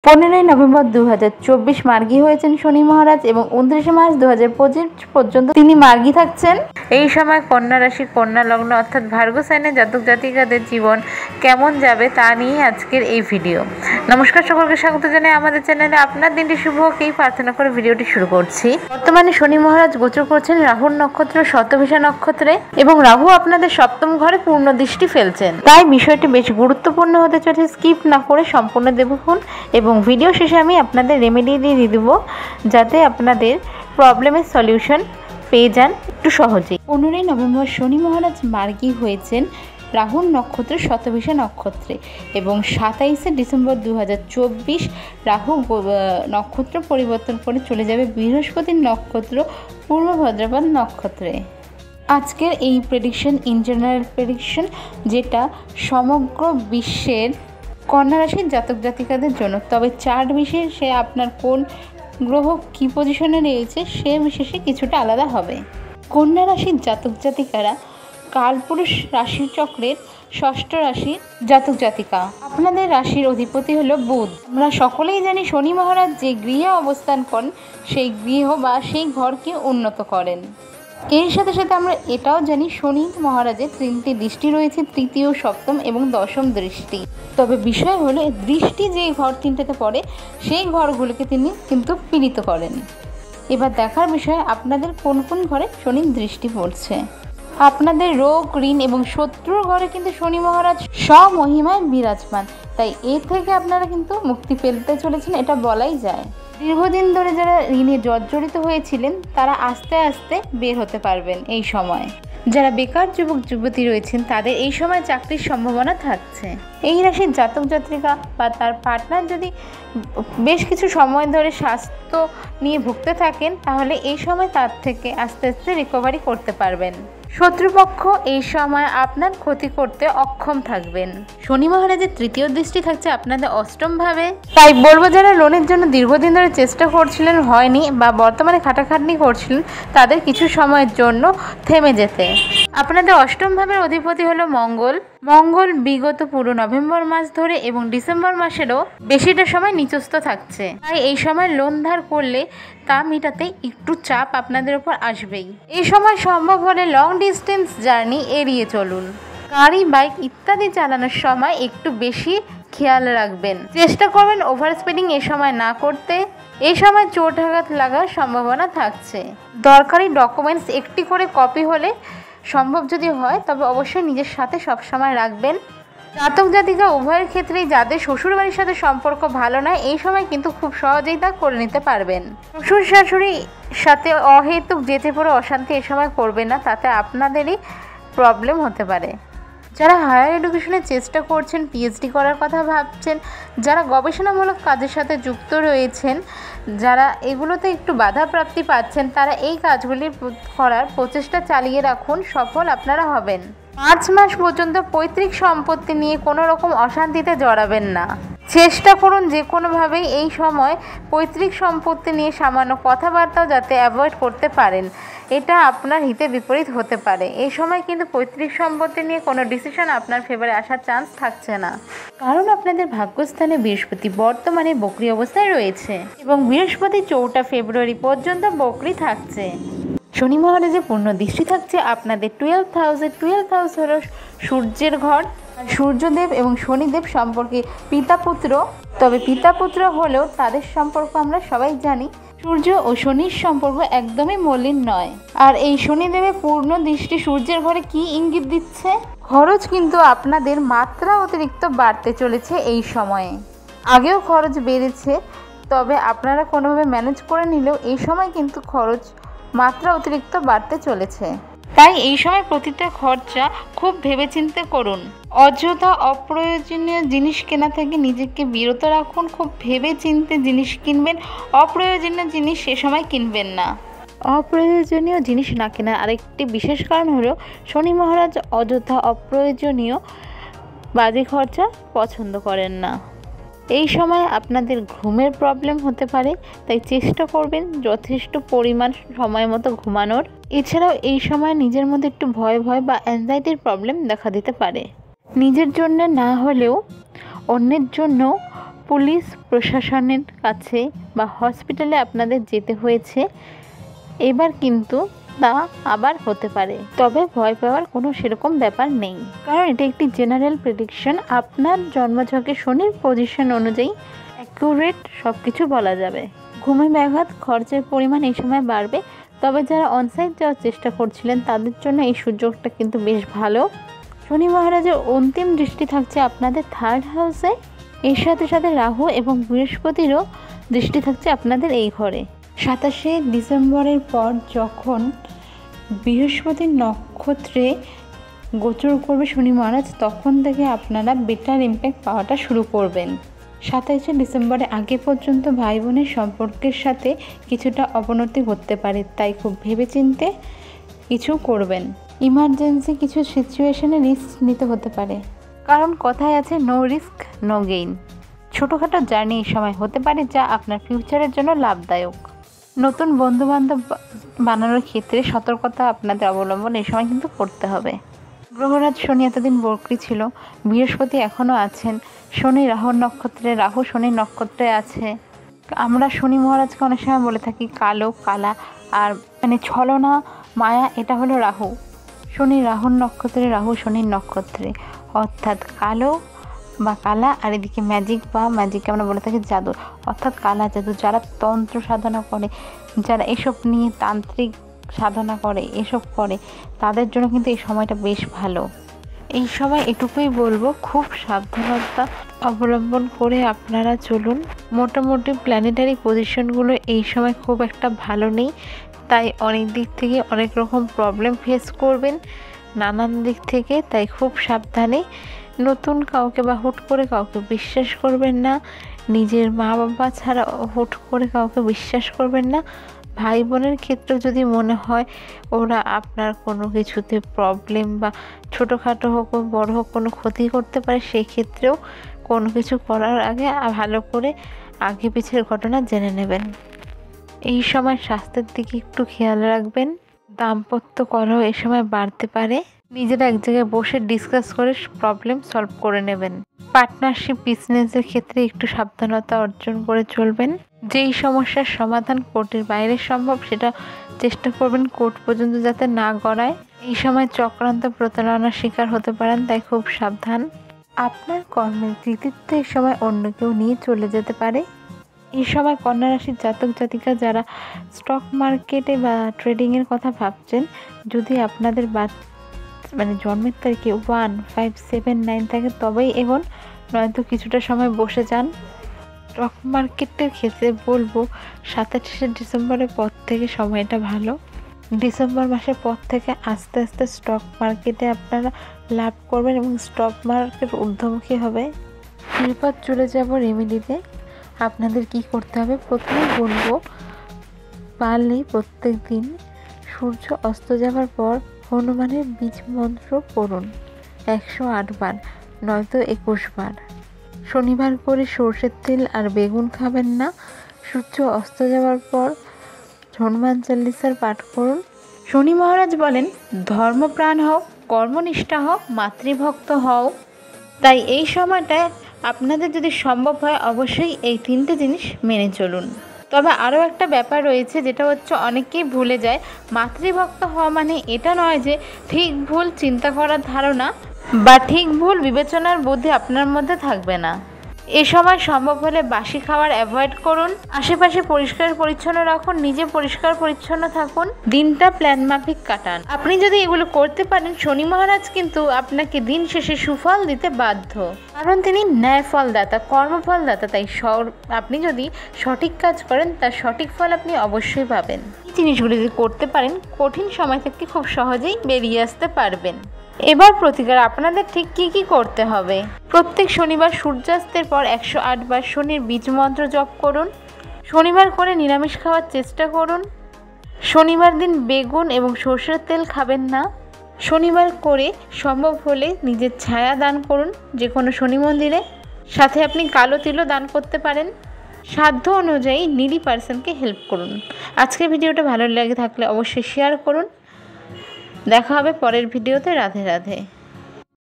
15ই November 2024 মার্গী হয়েছেন শনি মহারাজ এবং 29 March 2025 পর্যন্ত তিনি মার্গী থাকছেন। এই সময় কন্যা রাশি, কন্যা লগ্ন অর্থাৎ ভার্গ সাইনের জাতক জাতিকাদের জীবন কেমন যাবে তা নিয়ে আজকের এই ভিডিও। নমস্কার, সকলকে স্বাগত জানাই আমাদের চ্যানেলে। আপনার দিনটি শুভ হোক এই প্রার্থনা করে ভিডিওটি শুরু করছি। বর্তমানে শনি মহারাজ গোচর করছেন রাহুর নক্ষত্র শতভিষা নক্ষত্রে এবং রাহু আপনাদের সপ্তম ঘরে পূর্ণ দৃষ্টি ফেলছেন। তাই বিষয়টি বেশ গুরুত্বপূর্ণ হতে চলেছে। স্কিপ না করে সম্পূর্ণ দেখুন এবং ভিডিও শেষে আমি আপনাদের রেমেডি দিয়ে দেব যাতে আপনাদের প্রবলেমের সলিউশন পেয়ে যান একটু সহজেই। 15ই নভেম্বর শনি মহারাজ মার্গী হয়েছেন রাহুর নক্ষত্র শতভিষা নক্ষত্রে এবং 27শে ডিসেম্বর 2024 রাহু নক্ষত্র পরিবর্তন করে চলে যাবে বৃহস্পতির নক্ষত্র পূর্ব ভাদ্রপদ নক্ষত্রে। আজকের এই প্রেডিকশন ইন জেনারেল প্রেডিকশন, যেটা সমগ্র বিশ্বের কন্যা রাশির জাতক জাতিকাদের জন্য। তবে চার্ট বিশেষে আপনার কোন গ্রহ কী পজিশনে রয়েছে সে বিশেষে কিছুটা আলাদা হবে। কন্যা রাশির জাতক জাতিকারা কালপুরুষ রাশিচক্রের ষষ্ঠ রাশির জাতক জাতিকা। আপনাদের রাশির অধিপতি হলো বুধ। আমরা সকলেই জানি শনি মহারাজ যে গৃহে অবস্থান করেন সেই গৃহ বা সেই ঘরকে উন্নত করেন। এর সাথে সাথে আমরা এটাও জানি শনি মহারাজের 3টি দৃষ্টি রয়েছে, তৃতীয়, সপ্তম এবং দশম দৃষ্টি। তবে বিষয় হলো দৃষ্টি যে ঘর 3টেতে পড়ে সেই ঘরগুলোকে তিনি কিন্তু পীড়িত করেন। এবার দেখার বিষয় আপনাদের কোন কোন ঘরে শনির দৃষ্টি পড়ছে। আপনাদের রোগ, ঋণ এবং শত্রুর ঘরে কিন্তু শনি মহারাজ স্বমহিমায় বিরাজমান। তাই এ থেকে আপনারা কিন্তু মুক্তি পেতে চলেছেন, এটা বলাই যায়। দীর্ঘদিন ধরে যারা ঋণে জর্জরিত হয়েছিলেন তারা আস্তে আস্তে বের হতে পারবেন এই সময়। যারা বেকার যুবক যুবতী রয়েছেন তাদের এই সময় চাকরির সম্ভাবনা থাকছে। এই রাশির জাতক জাতিকা বা তার পার্টনার যদি বেশ কিছু সময় ধরে স্বাস্থ্য নিয়ে ভুগতে থাকেন তাহলে এই সময় তার থেকে আস্তে আস্তে রিকভারি করতে পারবেন। শত্রুপক্ষ এই সময় আপনার ক্ষতি করতে অক্ষম থাকবেন। শনি মহারাজের 3য় দৃষ্টি থাকছে আপনাদের অষ্টম ভাবে। তাই বলবো যারা লোনের জন্য দীর্ঘদিন ধরে চেষ্টা করছিলেন হয়নি বা বর্তমানে খাটাখাটনি করছিলেন তাদের কিছু সময়ের জন্য থেমে যেতে। আপনাদের অষ্টম ভাবের অধিপতি হলো মঙ্গল। মঙ্গল বিগত পুরো নভেম্বর মাস ধরে এবং ডিসেম্বর মাসেরও বেশিটা সময় নিচস্থ থাকছে। তাই এই সময় লোন ধার করলে তা মেটাতে একটু চাপ আপনাদের উপর আসবেই। এই সময় সম্ভব হলে লং ডিস্টেন্স জার্নি এড়িয়ে চলুন। গাড়ি, বাইক ইত্যাদি চালানোর সময় একটু বেশি খেয়াল রাখবেন। চেষ্টা করবেন ওভার স্পিডিং এ সময় না করতে। এই সময় চোট আঘাত লাগার সম্ভাবনা থাকছে। দরকারি ডকুমেন্টস একটি করে কপি হলে সম্ভব যদি হয় তবে অবশ্যই নিজের সাথে সবসময় রাখবেন। জাতক জাতিকা উভয়ের ক্ষেত্রেই যাদের শ্বশুরবাড়ির সাথে সম্পর্ক ভালো নয় এই সময় কিন্তু খুব সহজেই তা করে নিতে পারবেন। শ্বশুর শাশুড়ির সাথে অহেতুক যেতে পড়ে অশান্তি এ সময় করবেন না, তাতে আপনাদেরই প্রবলেম হতে পারে। যারা হায়ার এডুকেশনের চেষ্টা করছেন, পিএইচডি করার কথা ভাবছেন, যারা গবেষণামূলক কাজের সাথে যুক্ত রয়েছেন, যারা এগুলোতে একটু বাধাপ্রাপ্তি পাচ্ছেন তারা এই কাজগুলি করার প্রচেষ্টা চালিয়ে রাখুন, সফল আপনারা হবেন। 5 মাস পর্যন্ত পৈতৃক সম্পত্তি নিয়ে কোনো রকম অশান্তিতে জড়াবেন না। চেষ্টা করুন যে কোনোভাবেই এই সময় পৈতৃক সম্পত্তি নিয়ে সামান্য কথাবার্তাও যাতে অ্যাভয়েড করতে পারেন। এটা আপনার হিতে বিপরীত হতে পারে। এই সময় কিন্তু পৈতৃক সম্পত্তি নিয়ে কোনো ডিসিশন আপনার ফেভারে আসার চান্স থাকছে না, কারণ আপনাদের ভাগ্যস্থানে বৃহস্পতি বর্তমানে বকরি অবস্থায় রয়েছে এবং বৃহস্পতি 4 ফেব্রুয়ারি পর্যন্ত বকরি থাকছে। শনি মহারাজের পূর্ণ দৃষ্টি থাকছে আপনাদের 12th হাউস হলো সূর্যের ঘর। সূর্যদেব এবং শনিদেব সম্পর্কে পিতা পুত্র, তবে পিতা পুত্র হলেও তাদের সম্পর্ক আমরা সবাই জানি সূর্য ও শনির সম্পর্ক একদমই মলিন নয়। আর এই শনিদেবের পূর্ণ দৃষ্টি সূর্যের ঘরে কি ইঙ্গিত দিচ্ছে? খরচ কিন্তু আপনাদের মাত্রা অতিরিক্ত বাড়তে চলেছে এই সময়ে। আগেও খরচ বেড়েছে, তবে আপনারা কোনোভাবে ম্যানেজ করে নিলেও এই সময় কিন্তু খরচ মাত্রা অতিরিক্ত বাড়তে চলেছে। তাই এই সময় প্রতিটা খরচা খুব ভেবেচিন্তে করুন। অযথা অপ্রয়োজনীয় জিনিস কেনা থেকে নিজেকে বিরত রাখুন। খুব ভেবেচিন্তে জিনিস কিনবেন, অপ্রয়োজনীয় জিনিস সে সময় কিনবেন না। অপ্রয়োজনীয় জিনিস না কেনার আরেকটি বিশেষ কারণ হলো শনি মহারাজ অযথা অপ্রয়োজনীয় বাজে খরচা পছন্দ করেন না। এই সময় আপনাদের ঘুমের প্রবলেম হতে পারে, তাই চেষ্টা করবেন যথেষ্ট পরিমাণ সময় মতো ঘুমানোর। এছাড়াও এই সময় নিজের মধ্যে একটু ভয় বা অ্যাংজাইটির প্রবলেম দেখা দিতে পারে। নিজের জন্য না হলেও অন্যের জন্য পুলিশ প্রশাসনের কাছে বা হসপিটালে আপনাদের যেতে হয়েছে, এবার কিন্তু তা আবার হতে পারে। তবে ভয় পাওয়ার কোনো সেরকম ব্যাপার নেই, কারণ এটা একটি জেনারেল প্রেডিকশন। আপনার জন্মছকে শনির পজিশন অনুযায়ী অ্যাকুরেট সব কিছু বলা যাবে। ঘুমে ব্যাঘাত, খরচের পরিমাণ এই সময় বাড়বে। তবে যারা অনসাইট যাওয়ার চেষ্টা করছিলেন তাদের জন্য এই সুযোগটা কিন্তু বেশ ভালো। শনি মহারাজের অন্তিম দৃষ্টি থাকছে আপনাদের 3rd হাউসে। এর সাথে সাথে রাহু এবং বৃহস্পতিরও দৃষ্টি থাকছে আপনাদের এই ঘরে। 27শে ডিসেম্বরের পর যখন বৃহস্পতির নক্ষত্রে গোচর করবে শনি মহারাজ, তখন থেকে আপনারা বেটার ইম্প্যাক্ট পাওয়াটা শুরু করবেন। 27শে ডিসেম্বরের আগে পর্যন্ত ভাই বোনের সম্পর্কের সাথে কিছুটা অবনতি হতে পারে, তাই খুব ভেবেচিন্তে কিছু করবেন। ইমার্জেন্সি কিছু সিচুয়েশনে রিস্ক নিতে হতে পারে, কারণ কথায় আছে নো রিস্ক নো গেইন। ছোটোখাটো জার্নি এই সময় হতে পারে যা আপনার ফিউচারের জন্য লাভদায়ক। নতুন বন্ধুবান্ধব বানানোর ক্ষেত্রে সতর্কতা আপনাদের অবলম্বন এই সময় কিন্তু করতে হবে। গ্রহরাজ শনি এতদিন বক্রী ছিল, বৃহস্পতি এখনও আছেন। শনি রাহুর নক্ষত্রে, রাহু শনির নক্ষত্রে আছে। আমরা শনি মহারাজকে অনেক সময় বলে থাকি কালো, কালা, আর মানে ছলনা, মায়া, এটা হলো রাহু। শনি রাহুর নক্ষত্রে, রাহু শনির নক্ষত্রে, অর্থাৎ কালো বা কালা, আর এদিকে ম্যাজিক বা ম্যাজিককে আমরা বলে থাকি জাদু, অর্থাৎ কালা জাদু। যারা তন্ত্র সাধনা করে, যারা এসব নিয়ে তান্ত্রিক সাধনা করে, এসব করে, তাদের জন্য কিন্তু এই সময়টা বেশ ভালো। এই সময় এটুকুই বলবো, খুব সাবধানতা অবলম্বন করে আপনারা চলুন। মোটামুটি প্ল্যানেটারি পজিশনগুলো এই সময় খুব একটা ভালো নেই, তাই অনেক দিক থেকে অনেক রকম প্রবলেম ফেস করবেন নানান দিক থেকে। তাই খুব সাবধানে, নতুন কাউকে বা হুট করে কাউকে বিশ্বাস করবেন না। নিজের মা বাবা ছাড়া হুট করে কাউকে বিশ্বাস করবেন না। ভাই বোনের ক্ষেত্রে যদি মনে হয় ওরা আপনার কোনো কিছুতে প্রবলেম বা ছোটোখাটো হোক বা বড় হোক কোনো ক্ষতি করতে পারে, সেই ক্ষেত্রেও কোনো কিছু করার আগে ভালো করে আগে পিছের ঘটনা জেনে নেবেন। এই সময় স্বাস্থ্যের দিকে একটু খেয়াল রাখবেন। দাম্পত্য কলহ এই সময় বাড়তে পারে। নিজেরা এক জায়গায় বসে ডিসকাস করে প্রবলেম সলভ করে নেবেন। পার্টনারশিপ বিজনেসের ক্ষেত্রে একটু সাবধানতা অর্জন করে চলবেন। যেই সমস্যার সমাধান কোর্টের বাইরে সম্ভব সেটা চেষ্টা করবেন কোর্ট পর্যন্ত যাতে না গড়ায়। এই সময় চক্রান্ত প্রতারণার শিকার হতে পারেন, তাই খুব সাবধান। আপনার কর্মের কৃতিত্ব এই সময় অন্য কেউ নিয়ে চলে যেতে পারে। এই সময় কন্যা রাশির জাতক জাতিকা যারা স্টক মার্কেটে বা ট্রেডিংয়ের কথা ভাবছেন, যদি আপনাদের জন্মের তারিখে 1, 5, 7, 9 থাকে তবেই এগোন, নয়তো কিছুটা সময় বসে যান। স্টক মার্কেটের ক্ষেত্রে বলবো 27শে ডিসেম্বরের পর থেকে সময়টা ভালো। ডিসেম্বর মাসের পর থেকে আস্তে আস্তে স্টক মার্কেটে আপনারা লাভ করবেন এবং স্টক মার্কেট ঊর্ধ্বমুখী হবে। এরপর চলে যাব রেমেডিতে। আপনাদের কি করতে হবে, প্রথমে বলবো পারলে প্রত্যেক দিন সূর্য অস্ত যাবার পর হনুমানের বীজ মন্ত্র পড়ুন 108 বার, নয়তো 21 বার। শনিবার করে সর্ষের তেল আর বেগুন খাবেন না। সূর্য অস্ত যাওয়ার পর হনুমান চল্লিশার পাঠ করুন। শনি মহারাজ বলেন, ধর্মপ্রাণ হও, কর্মনিষ্ঠা হও, মাতৃভক্ত হও। তাই এই সময়টায় আপনাদের যদি সম্ভব হয় অবশ্যই এই 3টে জিনিস মেনে চলুন। তবে আরও একটা ব্যাপার রয়েছে, যেটা হচ্ছে অনেকেই ভুলে যায়। মাতৃভক্ত হওয়া মানে এটা নয় যে ঠিক ভুল চিন্তা করার ধারণা বা ঠিক ভুল বিবেচনার বুদ্ধি আপনার মধ্যে থাকবে না। এ সময় সম্ভব হলে বাসি খাবার অ্যাভয়েড করুন। আশেপাশে পরিষ্কার পরিচ্ছন্ন রাখুন, নিজে পরিষ্কার পরিচ্ছন্ন থাকুন, দিনটা প্ল্যান মাফিক কাটান। আপনি যদি এগুলো করতে পারেন, শনি মহারাজ কিন্তু আপনাকে দিন শেষে সুফল দিতে বাধ্য, কারণ তিনি ন্যায় ফলদাতা, কর্মফলদাতা। তাই আপনি যদি সঠিক কাজ করেন তার সঠিক ফল আপনি অবশ্যই পাবেন। এই জিনিসগুলো যদি করতে পারেন, কঠিন সময় থেকে খুব সহজেই বেরিয়ে আসতে পারবেন। এবার প্রতিকার আপনাদের ঠিক কি করতে হবে। প্রত্যেক শনিবার সূর্যাস্তের পর 108 বার শনির বীজ মন্ত্র জপ করুন। শনিবার করে নিরামিষ খাওয়ার চেষ্টা করুন। শনিবার দিন বেগুন এবং সরষের তেল খাবেন না। শনিবার করে সম্ভব হলে নিজের ছায়া দান করুন যে কোনো শনি মন্দিরে। সাথে আপনি কালো তিলও দান করতে পারেন। সাধ্য অনুযায়ী নিডি পার্সনকে হেল্প করুন। আজকের ভিডিওটা ভালো লেগে থাকলে অবশ্যই শেয়ার করুন। দেখা হবে পরের ভিডিওতে। রাধে রাধে।